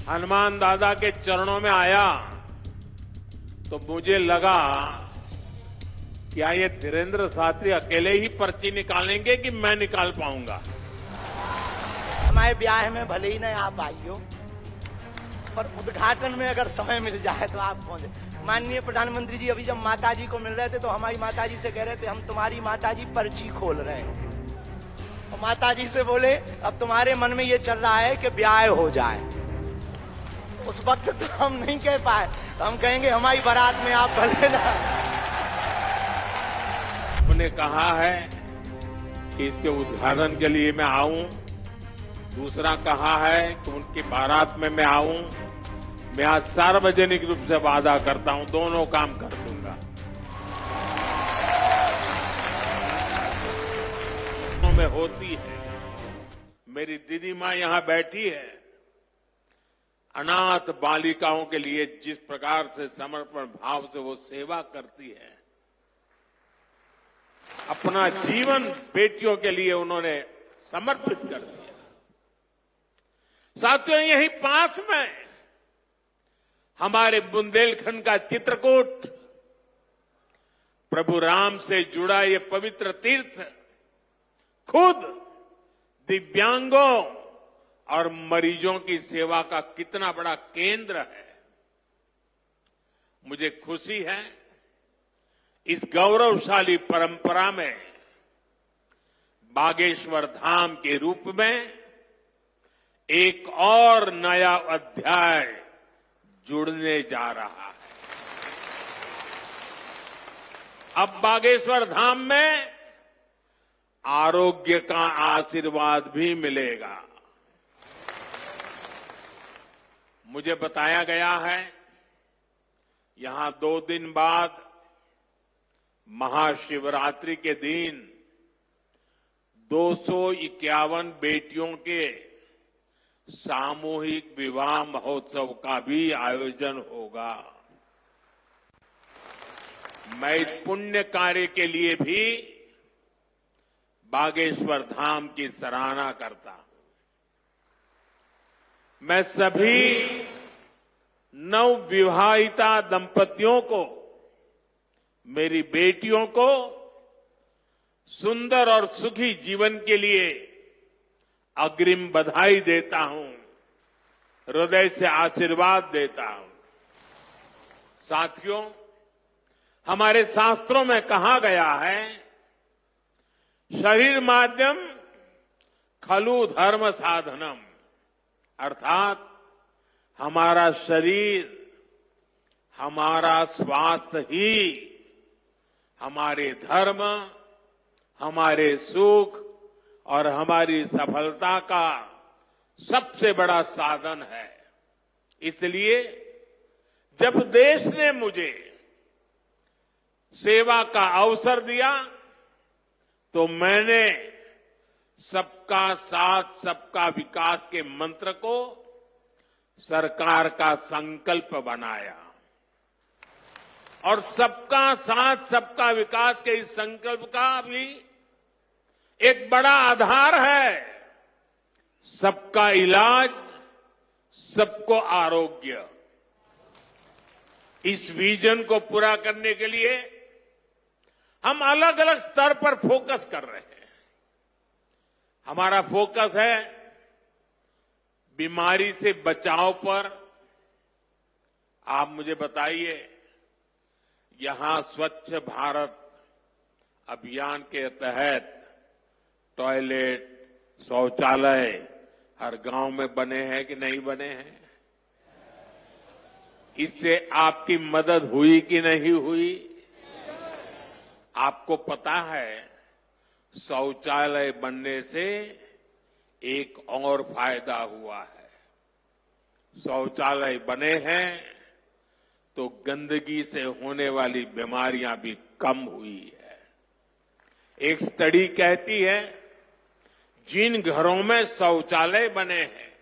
हनुमान दादा के चरणों में आया तो मुझे लगा क्या ये धीरेन्द्र शास्त्री अकेले ही पर्ची निकालेंगे कि मैं निकाल पाऊंगा। हमारे ब्याह में भले ही नहीं आप आई हो, पर उद्घाटन में अगर समय मिल जाए तो आप पहुंचे। माननीय प्रधानमंत्री जी अभी जब माताजी को मिल रहे थे तो हमारी माताजी से कह रहे थे हम तुम्हारी माताजी पर्ची खोल रहे हैं। तो माताजी से बोले अब तुम्हारे मन में ये चल रहा है कि ब्याह हो जाए। उस वक्त तो हम नहीं कह पाए, तो हम कहेंगे हमारी बारात में आप भले ना। उन्होंने कहा है कि इसके उद्घाटन के लिए मैं आऊं, दूसरा कहा है कि उनकी बारात में मैं आऊं। मैं आज सार्वजनिक रूप से वादा करता हूं दोनों काम कर दूंगा। में होती है, मेरी दीदी मां यहां बैठी है, अनाथ बालिकाओं के लिए जिस प्रकार से समर्पण भाव से वो सेवा करती है, अपना जीवन बेटियों के लिए उन्होंने समर्पित कर दिया। साथियों, यहीं पास में हमारे बुंदेलखंड का चित्रकूट, प्रभु राम से जुड़ा ये पवित्र तीर्थ खुद दिव्यांगों और मरीजों की सेवा का कितना बड़ा केंद्र है। मुझे खुशी है इस गौरवशाली परंपरा में बागेश्वर धाम के रूप में एक और नया अध्याय जुड़ने जा रहा है। अब बागेश्वर धाम में आरोग्य का आशीर्वाद भी मिलेगा। मुझे बताया गया है यहां 2 दिन बाद महाशिवरात्रि के दिन 251 बेटियों के सामूहिक विवाह महोत्सव का भी आयोजन होगा। मैं इस पुण्य कार्य के लिए भी बागेश्वर धाम की सराहना करता हूं। मैं सभी नवविवाहिता दंपतियों को, मेरी बेटियों को सुंदर और सुखी जीवन के लिए अग्रिम बधाई देता हूं, हृदय से आशीर्वाद देता हूं। साथियों, हमारे शास्त्रों में कहा गया है शरीर माध्यम खलु धर्म साधनम, अर्थात हमारा शरीर, हमारा स्वास्थ्य ही हमारे धर्म, हमारे सुख और हमारी सफलता का सबसे बड़ा साधन है। इसलिए जब देश ने मुझे सेवा का अवसर दिया तो मैंने सबका साथ सबका विकास के मंत्र को सरकार का संकल्प बनाया और सबका साथ सबका विकास के इस संकल्प का भी एक बड़ा आधार है सबका इलाज, सबको आरोग्य। इस विजन को पूरा करने के लिए हम अलग अलग स्तर पर फोकस कर रहे हैं। हमारा फोकस है बीमारी से बचाव पर। आप मुझे बताइए, यहां स्वच्छ भारत अभियान के तहत टॉयलेट, शौचालय हर गांव में बने हैं कि नहीं बने हैं? इससे आपकी मदद हुई कि नहीं हुई? आपको पता है शौचालय बनने से एक और फायदा हुआ है। शौचालय बने हैं तो गंदगी से होने वाली बीमारियां भी कम हुई है। एक स्टडी कहती है जिन घरों में शौचालय बने हैं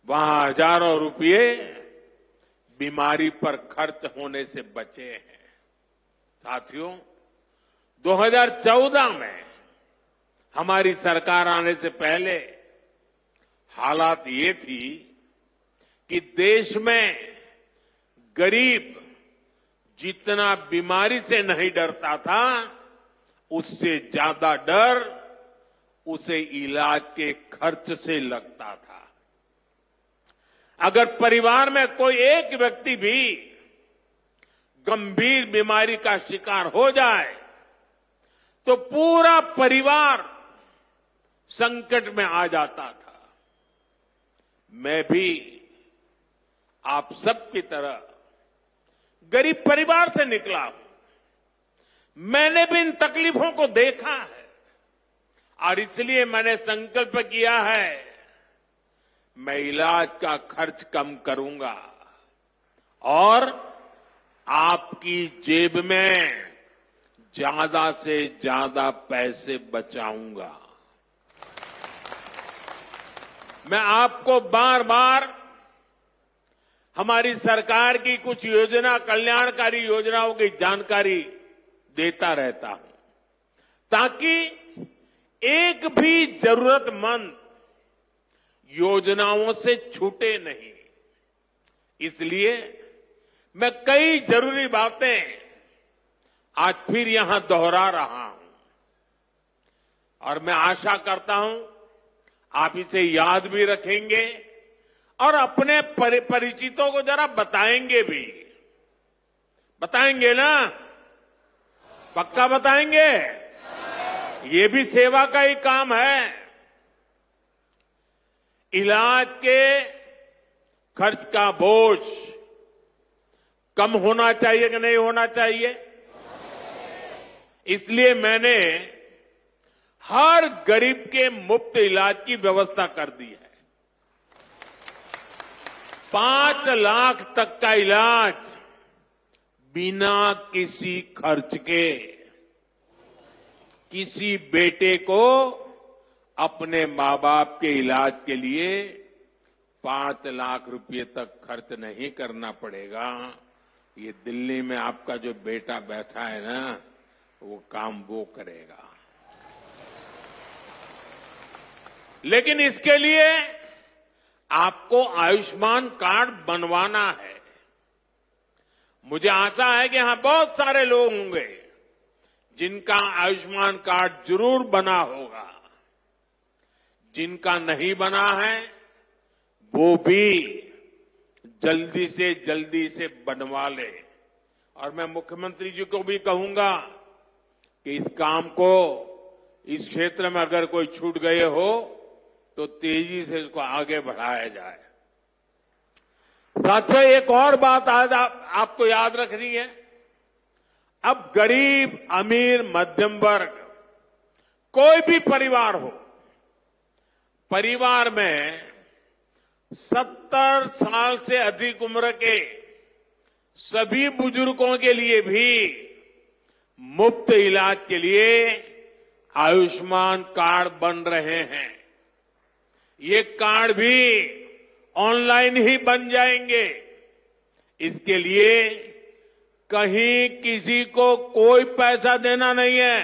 वहां हजारों रुपये बीमारी पर खर्च होने से बचे हैं। साथियों, 2014 में हमारी सरकार आने से पहले हालात ये थी कि देश में गरीब जितना बीमारी से नहीं डरता था, उससे ज्यादा डर उसे इलाज के खर्च से लगता था। अगर परिवार में कोई एक व्यक्ति भी गंभीर बीमारी का शिकार हो जाए तो पूरा परिवार संकट में आ जाता था। मैं भी आप सबकी तरह गरीब परिवार से निकला हूं। मैंने भी इन तकलीफों को देखा है और इसलिए मैंने संकल्प किया है, मैं इलाज का खर्च कम करूंगा और आपकी जेब में ज्यादा से ज्यादा पैसे बचाऊंगा। मैं आपको बार बार हमारी सरकार की कुछ कल्याणकारी योजनाओं की जानकारी देता रहता हूं, ताकि एक भी जरूरतमंद योजनाओं से छूटे नहीं। इसलिए मैं कई जरूरी बातें आज फिर यहां दोहरा रहा हूं और मैं आशा करता हूं आप इसे याद भी रखेंगे और अपने परिचितों को जरा बताएंगे भी। बताएंगे ना? पक्का बताएंगे? ये भी सेवा का ही काम है। इलाज के खर्च का बोझ कम होना चाहिए कि नहीं होना चाहिए? इसलिए मैंने हर गरीब के मुफ्त इलाज की व्यवस्था कर दी है। 5 लाख तक का इलाज बिना किसी खर्च के किसी बेटे को अपने मां बाप के इलाज के लिए 5 लाख रुपए तक खर्च नहीं करना पड़ेगा। ये दिल्ली में आपका जो बेटा बैठा है ना, वो काम वो करेगा। लेकिन इसके लिए आपको आयुष्मान कार्ड बनवाना है। मुझे आशा है कि यहां बहुत सारे लोग होंगे जिनका आयुष्मान कार्ड जरूर बना होगा। जिनका नहीं बना है वो भी जल्दी से बनवा ले। और मैं मुख्यमंत्री जी को भी कहूंगा कि इस काम को, इस क्षेत्र में अगर कोई छूट गए हो तो तेजी से इसको आगे बढ़ाया जाए। साथियों, एक और बात आज आपको याद रखनी है। अब गरीब, अमीर, मध्यम वर्ग, कोई भी परिवार हो, परिवार में 70 साल से अधिक उम्र के सभी बुजुर्गों के लिए भी मुफ्त इलाज के लिए आयुष्मान कार्ड बन रहे हैं। ये कार्ड भी ऑनलाइन ही बन जाएंगे। इसके लिए कहीं किसी को कोई पैसा देना नहीं है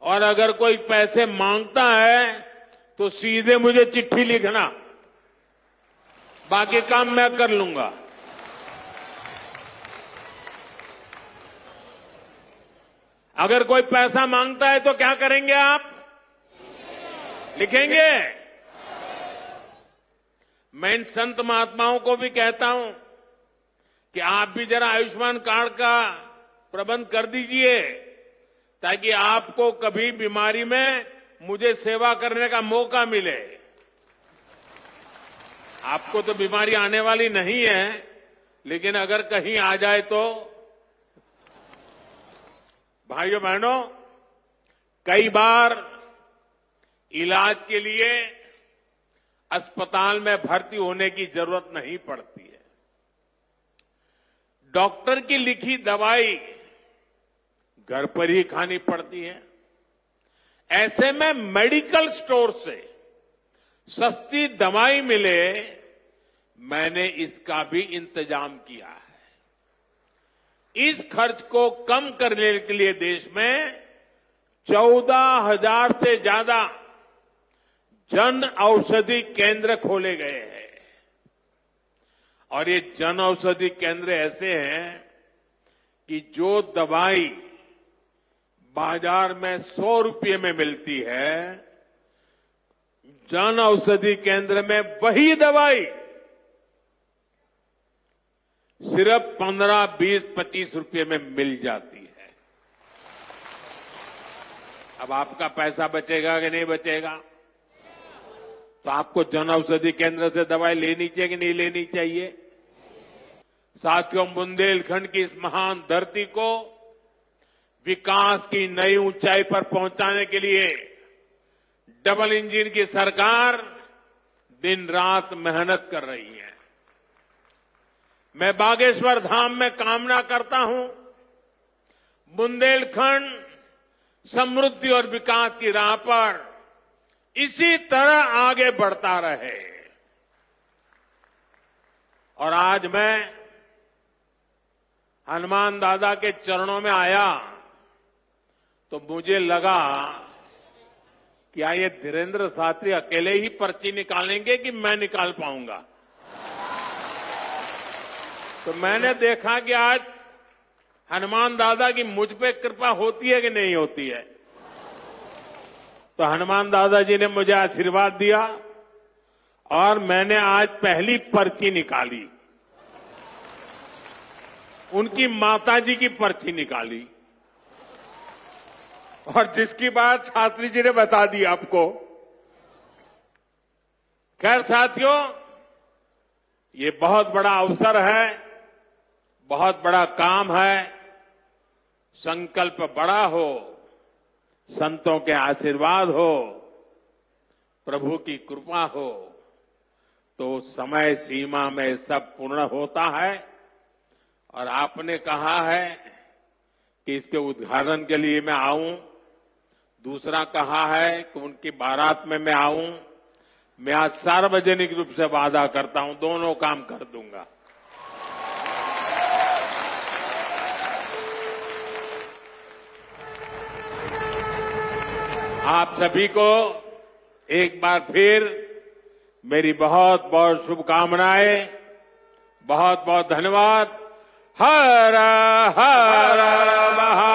और अगर कोई पैसे मांगता है तो सीधे मुझे चिट्ठी लिखना, बाकी काम मैं कर लूंगा। अगर कोई पैसा मांगता है तो क्या करेंगे आप? लिखेंगे? मैं इन संत महात्माओं को भी कहता हूं कि आप भी जरा आयुष्मान कार्ड का प्रबंध कर दीजिए, ताकि आपको कभी बीमारी में मुझे सेवा करने का मौका मिले। आपको तो बीमारी आने वाली नहीं है, लेकिन अगर कहीं आ जाए तो। भाइयों बहनों, कई बार इलाज के लिए अस्पताल में भर्ती होने की जरूरत नहीं पड़ती है। डॉक्टर की लिखी दवाई घर पर ही खानी पड़ती है। ऐसे में मेडिकल स्टोर से सस्ती दवाई मिले, मैंने इसका भी इंतजाम किया है। इस खर्च को कम करने के लिए देश में 14,000 से ज्यादा जन औषधि केंद्र खोले गए हैं। और ये जन औषधि केंद्र ऐसे हैं कि जो दवाई बाजार में 100 रुपये में मिलती है, जन औषधि केंद्र में वही दवाई सिर्फ 15, 20, 25 रुपये में मिल जाती है। अब आपका पैसा बचेगा कि नहीं बचेगा? तो आपको जन औषधि केंद्र से दवाई लेनी चाहिए कि नहीं लेनी चाहिए? साथियों, बुंदेलखंड की इस महान धरती को विकास की नई ऊंचाई पर पहुंचाने के लिए डबल इंजन की सरकार दिन रात मेहनत कर रही है। मैं बागेश्वर धाम में कामना करता हूं, बुंदेलखंड समृद्धि और विकास की राह पर इसी तरह आगे बढ़ता रहे। और आज मैं हनुमान दादा के चरणों में आया तो मुझे लगा कि ये धीरेन्द्र शास्त्री अकेले ही पर्ची निकालेंगे कि मैं निकाल पाऊंगा। तो मैंने देखा कि आज हनुमान दादा की मुझ पे कृपा होती है कि नहीं होती है। तो हनुमान दादा जी ने मुझे आशीर्वाद दिया और मैंने आज पहली पर्ची निकाली, उनकी माताजी की पर्ची निकाली, और जिसकी बात शास्त्री जी ने बता दी आपको। खैर साथियों, ये बहुत बड़ा अवसर है, बहुत बड़ा काम है। संकल्प बड़ा हो, संतों के आशीर्वाद हो, प्रभु की कृपा हो, तो समय सीमा में सब पूर्ण होता है। और आपने कहा है कि इसके उद्घाटन के लिए मैं आऊं, दूसरा कहा है कि उनकी बारात में मैं आऊं। मैं आज सार्वजनिक रूप से वादा करता हूं, दोनों काम कर दूंगा। आप सभी को एक बार फिर मेरी बहुत बहुत शुभकामनाएं, बहुत बहुत धन्यवाद। हर हर महादेव।